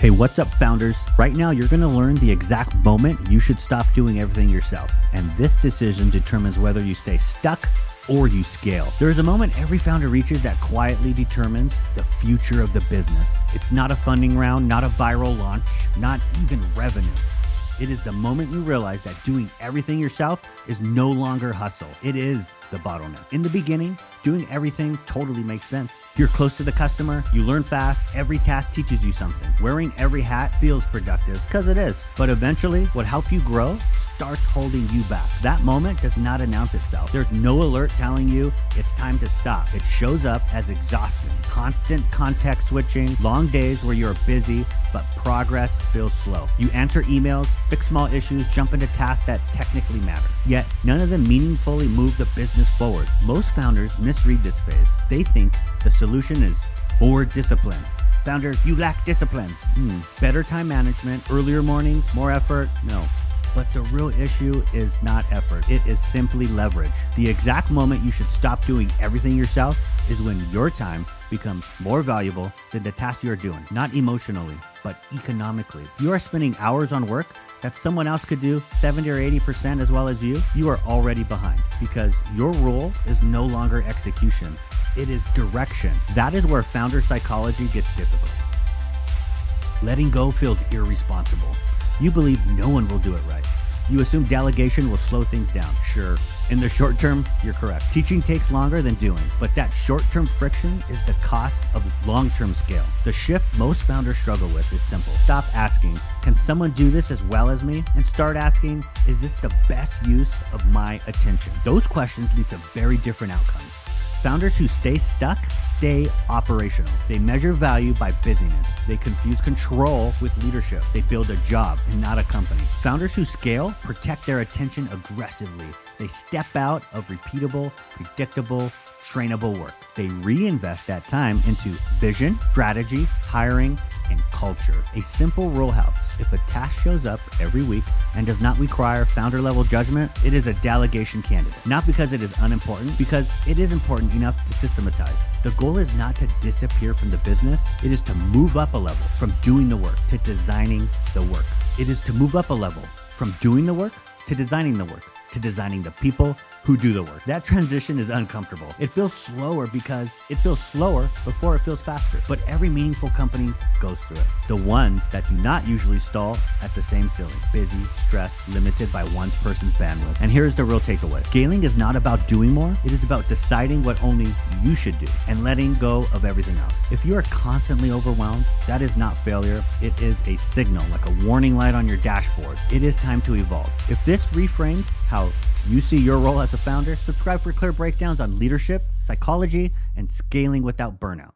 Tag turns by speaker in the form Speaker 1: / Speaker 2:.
Speaker 1: Hey, what's up, founders? Right now, you're going to learn the exact moment you should stop doing everything yourself. And this decision determines whether you stay stuck or you scale. There is a moment every founder reaches that quietly determines the future of the business. It's not a funding round, not a viral launch, not even revenue. It is the moment you realize that doing everything yourself is no longer hustle. It is the bottleneck. In the beginning, doing everything totally makes sense. You're close to the customer, you learn fast, every task teaches you something. Wearing every hat feels productive, because it is. But eventually, what helped you grow starts holding you back. That moment does not announce itself. There's no alert telling you it's time to stop. It shows up as exhaustion, constant context switching, long days where you're busy, but progress feels slow. You answer emails, fix small issues, jump into tasks that technically matter. Yet, none of them meaningfully move the business forward. Most founders misread this phase. They think the solution is more discipline. Founder, you lack discipline. Better time management, earlier mornings, more effort? No. But the real issue is not effort. It is simply leverage. The exact moment you should stop doing everything yourself is when your time becomes more valuable than the task you're doing. Not emotionally, but economically. If you are spending hours on work that someone else could do 70 or 80% as well as you are already behind, because your role is no longer execution. It is direction. That is where founder psychology gets difficult. Letting go feels irresponsible. You believe no one will do it right. You assume delegation will slow things down. Sure, in the short term, you're correct. Teaching takes longer than doing, but that short-term friction is the cost of long-term scale. The shift most founders struggle with is simple. Stop asking, can someone do this as well as me? And start asking, is this the best use of my attention? Those questions lead to very different outcomes. Founders who stay stuck stay operational. They measure value by busyness. They confuse control with leadership. They build a job and not a company. Founders who scale protect their attention aggressively. They step out of repeatable, predictable, trainable work. They reinvest that time into vision, strategy, hiring, and culture. A simple rule helps. If a task shows up every week and does not require founder-level judgment, it is a delegation candidate. Not because it is unimportant, because it is important enough to systematize. The goal is not to disappear from the business. It is to move up a level from doing the work to designing the work. It is to move up a level from doing the work to designing the work, to designing the people who do the work. That transition is uncomfortable. It feels slower because it feels slower before it feels faster. But every meaningful company goes through it. The ones that do not usually stall at the same ceiling. Busy, stressed, limited by one person's bandwidth. And here's the real takeaway. Scaling is not about doing more. It is about deciding what only you should do and letting go of everything else. If you are constantly overwhelmed, that is not failure. It is a signal, like a warning light on your dashboard. It is time to evolve. If this reframed how you see your role as a founder, subscribe for clear breakdowns on leadership, psychology, and scaling without burnout.